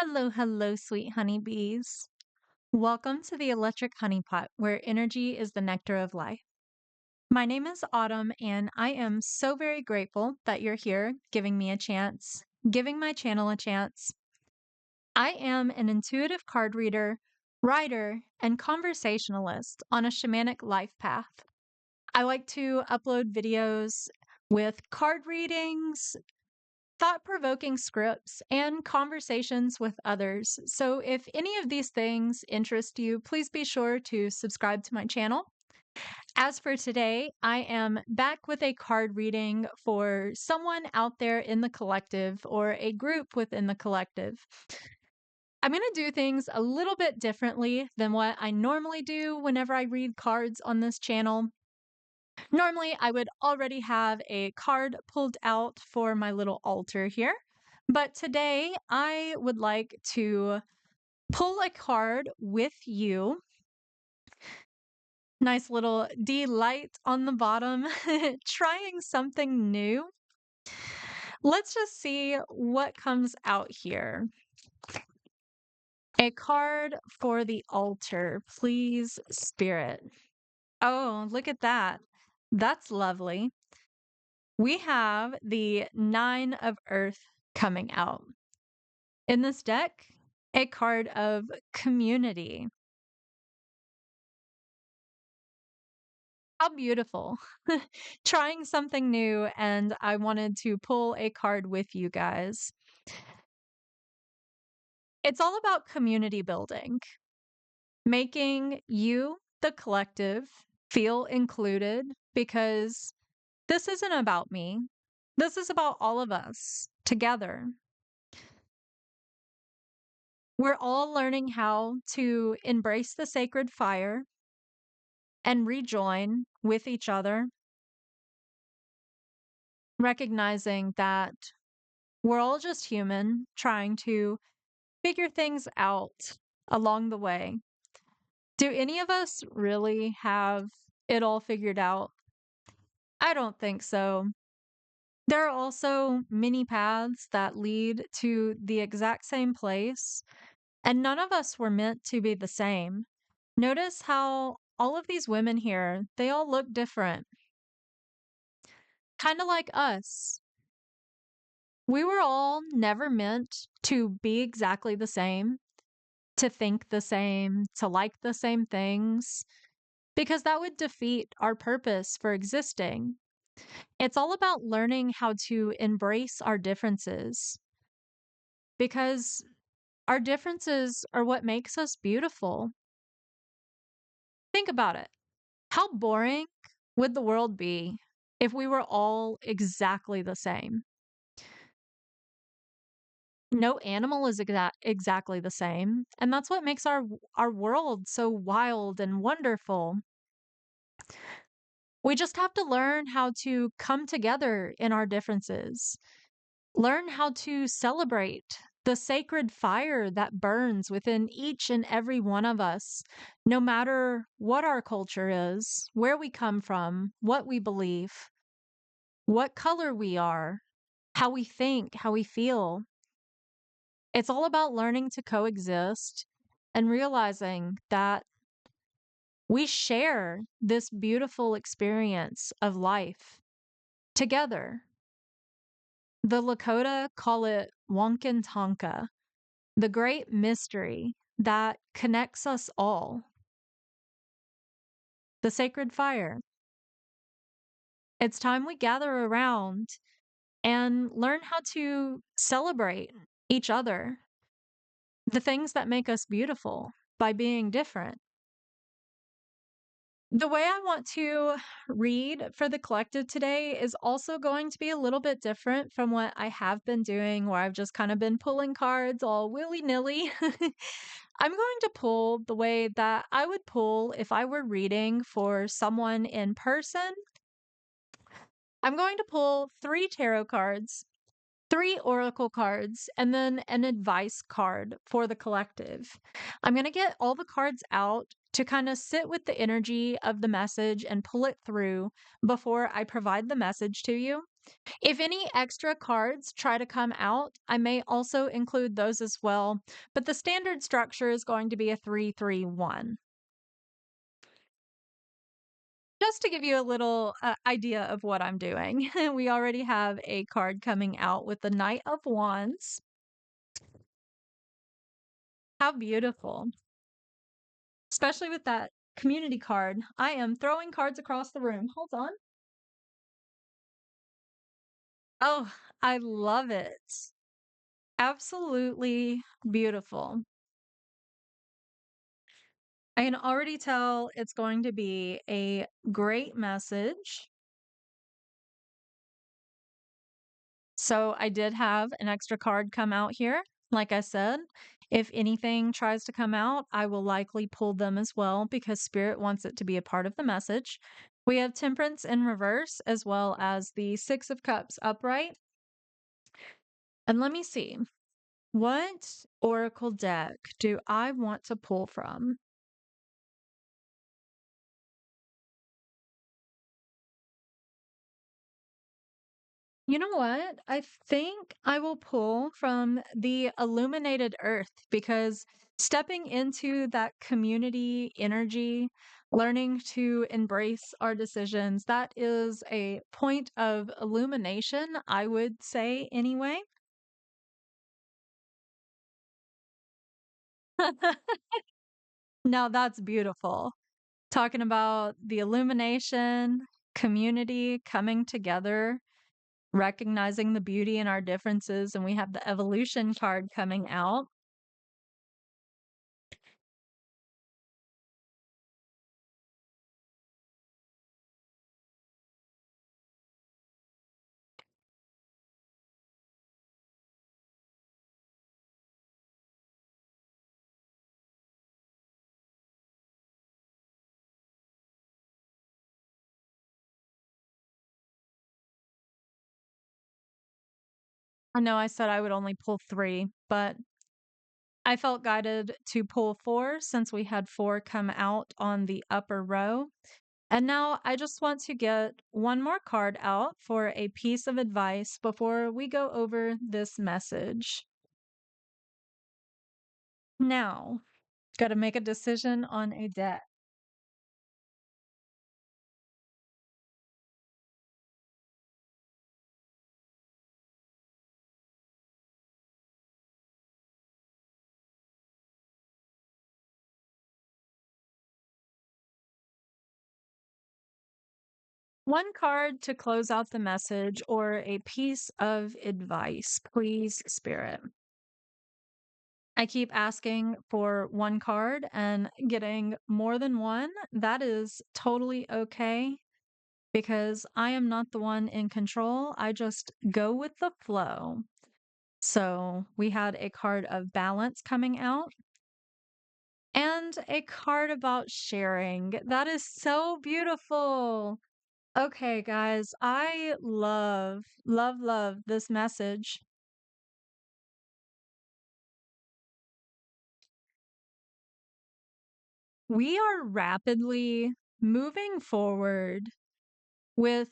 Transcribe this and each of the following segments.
Hello, hello, sweet honeybees. Welcome to the Electric Honey Pot, where energy is the nectar of life. My name is Autumn, and I am so very grateful that you're here giving me a chance, giving my channel a chance. I am an intuitive card reader, writer, and conversationalist on a shamanic life path. I like to upload videos with card readings, thought provoking scripts, and conversations with others. So, if any of these things interest you, please be sure to subscribe to my channel. As for today, I am back with a card reading for someone out there in the collective or a group within the collective. I'm going to do things a little bit differently than what I normally do whenever I read cards on this channel. Normally, I would already have a card pulled out for my little altar here, but today I would like to pull a card with you. Nice little D light on the bottom, trying something new. Let's just see what comes out here. A card for the altar, please, Spirit. Oh, look at that. That's lovely. We have the Nine of Earth coming out. In this deck, a card of community. How beautiful. Trying something new, and I wanted to pull a card with you guys. It's all about community building, making you, the collective, feel included because this isn't about me. This is about all of us together. We're all learning how to embrace the sacred fire and rejoin with each other, recognizing that we're all just human trying to figure things out along the way. Do any of us really have it all figured out? I don't think so. There are also many paths that lead to the exact same place, and none of us were meant to be the same. Notice how all of these women here, they all look different, kind of like us. We were all never meant to be exactly the same, to think the same, to like the same things, because that would defeat our purpose for existing. It's all about learning how to embrace our differences, because our differences are what makes us beautiful. Think about it. How boring would the world be if we were all exactly the same? No animal is exactly the same, and that's what makes our world so wild and wonderful. We just have to learn how to come together in our differences. Learn how to celebrate the sacred fire that burns within each and every one of us, no matter what our culture is, where we come from, what we believe, what color we are, how we think, how we feel. It's all about learning to coexist and realizing that we share this beautiful experience of life together. The Lakota call it Wonkin Tonka, the great mystery that connects us all. The sacred fire. It's time we gather around and learn how to celebrate each other, the things that make us beautiful by being different. The way I want to read for the collective today is also going to be a little bit different from what I have been doing, where I've just kind of been pulling cards all willy nilly. I'm going to pull the way that I would pull if I were reading for someone in person. I'm going to pull 3 tarot cards, 3 oracle cards, and then an advice card for the collective. I'm going to get all the cards out to kind of sit with the energy of the message and pull it through before I provide the message to you. If any extra cards try to come out, I may also include those as well, but the standard structure is going to be a 3-3-1. Just to give you a little idea of what I'm doing, we already have a card coming out with the Knight of Wands. How beautiful. Especially with that community card. I am throwing cards across the room. Hold on. Oh, I love it. Absolutely beautiful. I can already tell it's going to be a great message. So I did have an extra card come out here. Like I said, if anything tries to come out, I will likely pull them as well because Spirit wants it to be a part of the message. We have Temperance in reverse as well as the Six of Cups upright. And let me see. What oracle deck do I want to pull from? You know what? I think I will pull from the illuminated earth because stepping into that community energy, learning to embrace our decisions, that is a point of illumination, I would say anyway. Now that's beautiful. Talking about the illumination, community coming together, recognizing the beauty in our differences, and we have the evolution card coming out. I know I said I would only pull 3, but I felt guided to pull 4 since we had 4 come out on the upper row. And now I just want to get one more card out for a piece of advice before we go over this message. Now, got to make a decision on a deck. One card to close out the message or a piece of advice, please, Spirit. I keep asking for one card and getting more than one. That is totally okay because I am not the one in control. I just go with the flow. So we had a card of balance coming out and a card about sharing. That is so beautiful. Okay, guys, I love this message. We are rapidly moving forward with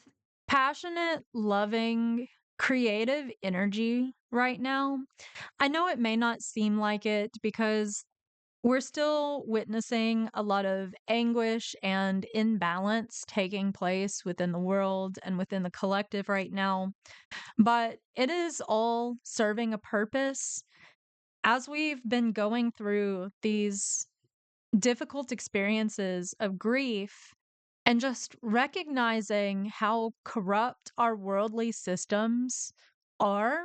passionate, loving, creative energy right now. I know it may not seem like it because we're still witnessing a lot of anguish and imbalance taking place within the world and within the collective right now, but it is all serving a purpose. As we've been going through these difficult experiences of grief and just recognizing how corrupt our worldly systems are,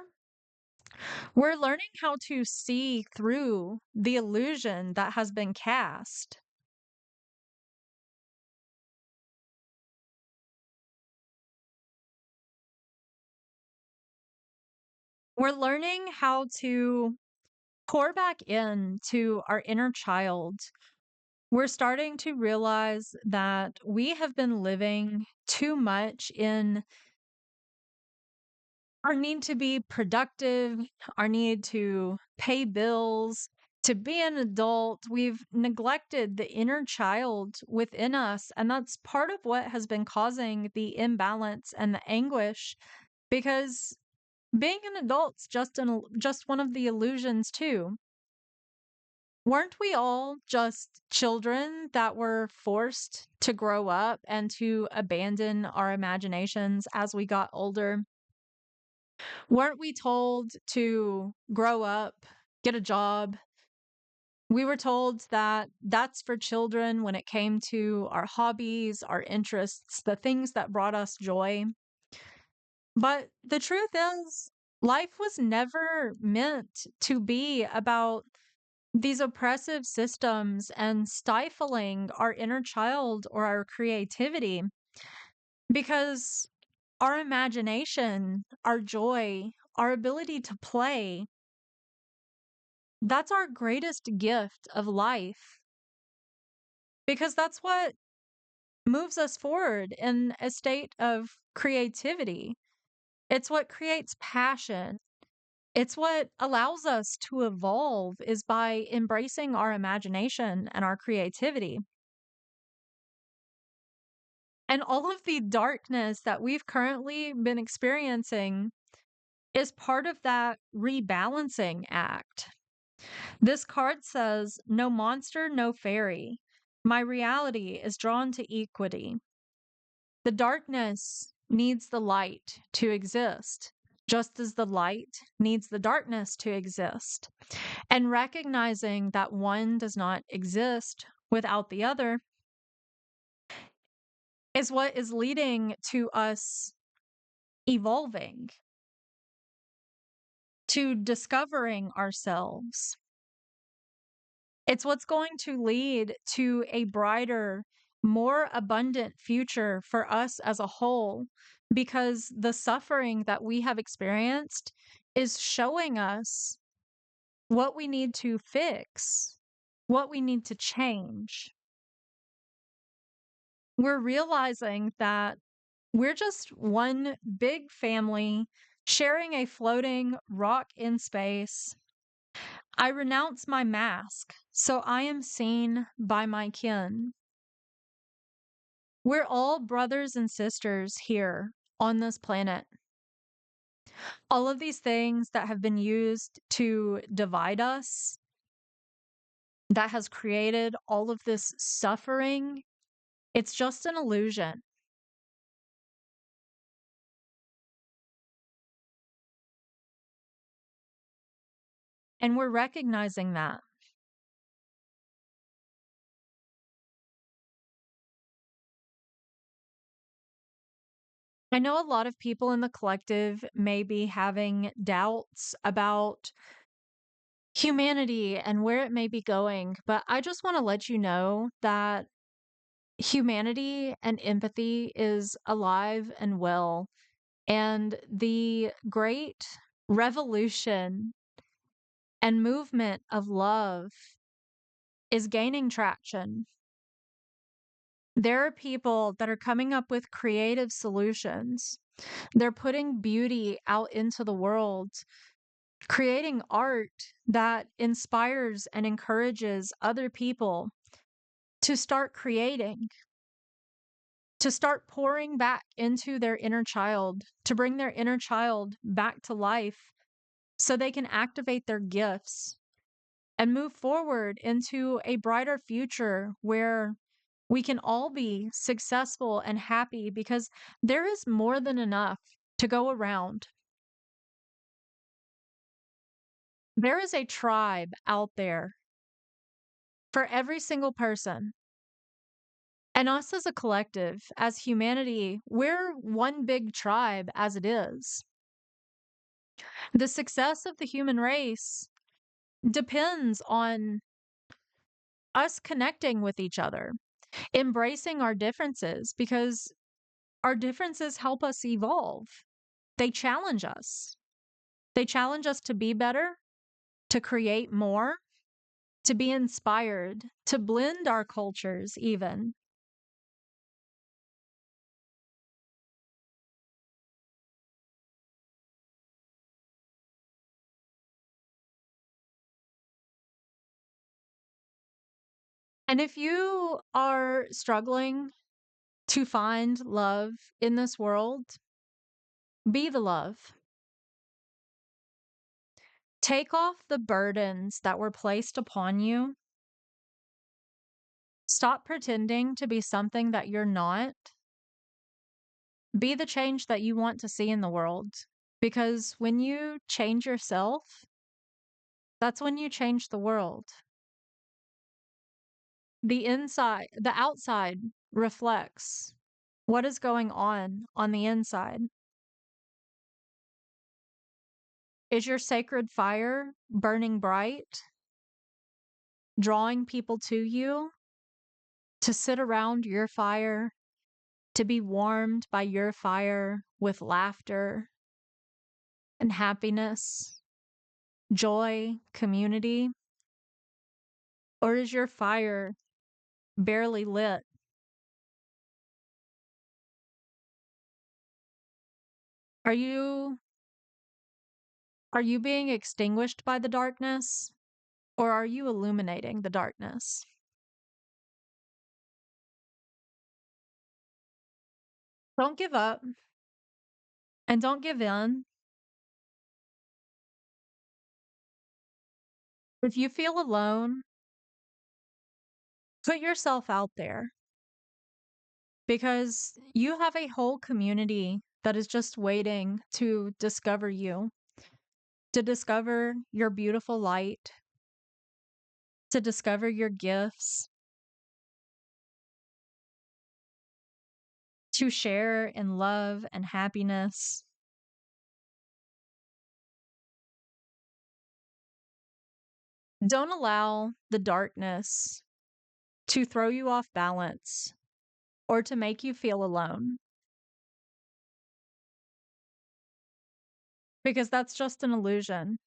we're learning how to see through the illusion that has been cast. We're learning how to pour back into our inner child. We're starting to realize that we have been living too much in our need to be productive, our need to pay bills, to be an adult. We've neglected the inner child within us. And that's part of what has been causing the imbalance and the anguish because being an adult's just one of the illusions too. Weren't we all just children that were forced to grow up and to abandon our imaginations as we got older? Weren't we told to grow up, get a job? We were told that that's for children when it came to our hobbies, our interests, the things that brought us joy. But the truth is, life was never meant to be about these oppressive systems and stifling our inner child or our creativity because our imagination, our joy, our ability to play, that's our greatest gift of life because that's what moves us forward in a state of creativity. It's what creates passion. It's what allows us to evolve is by embracing our imagination and our creativity. And all of the darkness that we've currently been experiencing is part of that rebalancing act. This card says, no monster, no fairy. My reality is drawn to equity. The darkness needs the light to exist, just as the light needs the darkness to exist. And recognizing that one does not exist without the other is what is leading to us evolving, to discovering ourselves. It's what's going to lead to a brighter, more abundant future for us as a whole, because the suffering that we have experienced is showing us what we need to fix, what we need to change. We're realizing that we're just one big family sharing a floating rock in space. I renounce my mask, so I am seen by my kin. We're all brothers and sisters here on this planet. All of these things that have been used to divide us, that has created all of this suffering, it's just an illusion. And we're recognizing that. I know a lot of people in the collective may be having doubts about humanity and where it may be going, but I just want to let you know that humanity and empathy is alive and well. And the great revolution and movement of love is gaining traction. There are people that are coming up with creative solutions. They're putting beauty out into the world, creating art that inspires and encourages other people to start creating, to start pouring back into their inner child, to bring their inner child back to life so they can activate their gifts and move forward into a brighter future where we can all be successful and happy because there is more than enough to go around. There is a tribe out there for every single person. And us as a collective, as humanity, we're one big tribe as it is. The success of the human race depends on us connecting with each other, embracing our differences because our differences help us evolve. They challenge us. They challenge us to be better, to create more, to be inspired, to blend our cultures, even. And if you are struggling to find love in this world, Be the love. Take off the burdens that were placed upon you. Stop pretending to be something that you're not. Be the change that you want to see in the world. Because when you change yourself, that's when you change the world. The outside reflects what is going on the inside. Is your sacred fire burning bright, drawing people to you to sit around your fire, to be warmed by your fire with laughter and happiness, joy, community? Or is your fire barely lit? Are you are you being extinguished by the darkness, or are you illuminating the darkness? Don't give up and don't give in. If you feel alone, put yourself out there because you have a whole community that is just waiting to discover you, to discover your beautiful light, to discover your gifts, to share in love and happiness. Don't allow the darkness to throw you off balance or to make you feel alone because that's just an illusion.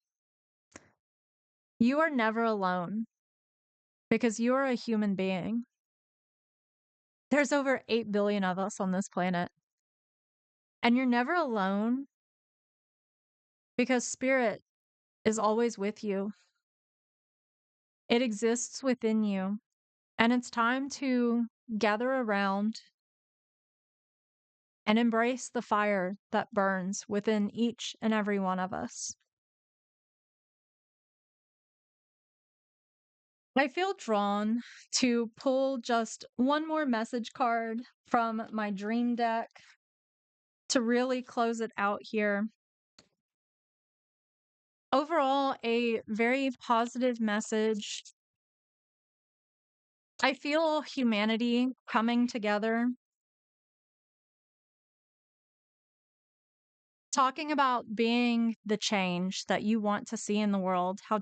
You are never alone because you are a human being. There's over 8 billion of us on this planet, and you're never alone because spirit is always with you. It exists within you, and it's time to gather around and embrace the fire that burns within each and every one of us. I feel drawn to pull just one more message card from my dream deck to really close it out here. Overall, a very positive message. I feel humanity coming together, talking about being the change that you want to see in the world, how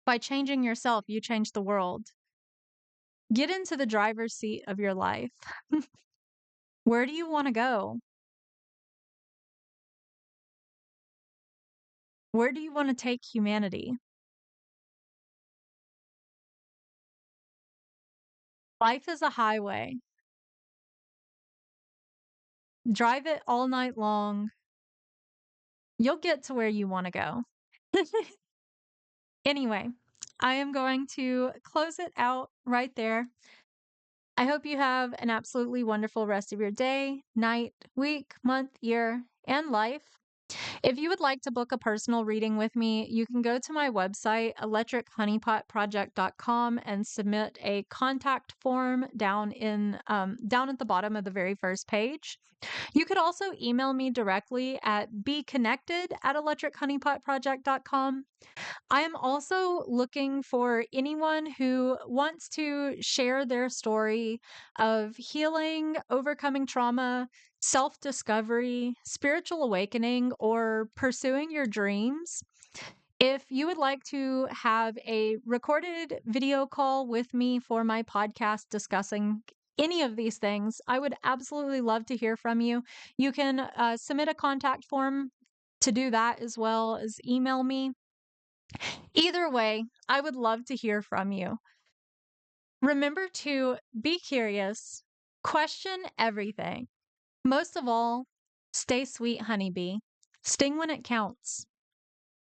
by changing yourself, you change the world. Get into the driver's seat of your life. Where do you want to go? Where do you want to take humanity? Life is a highway. Drive it all night long. You'll get to where you want to go. Anyway, I am going to close it out right there. I hope you have an absolutely wonderful rest of your day, night, week, month, year, and life. If you would like to book a personal reading with me, you can go to my website, electrichoneypotproject.com, and submit a contact form down at the bottom of the very first page. You could also email me directly at BeeConnected@electrichoneypotproject.com. I am also looking for anyone who wants to share their story of healing, overcoming trauma, self discovery, spiritual awakening, or pursuing your dreams. If you would like to have a recorded video call with me for my podcast discussing any of these things, I would absolutely love to hear from you. You can submit a contact form to do that as well as email me. Either way, I would love to hear from you. Remember to be curious, question everything. Most of all, stay sweet, honeybee. Sting when it counts.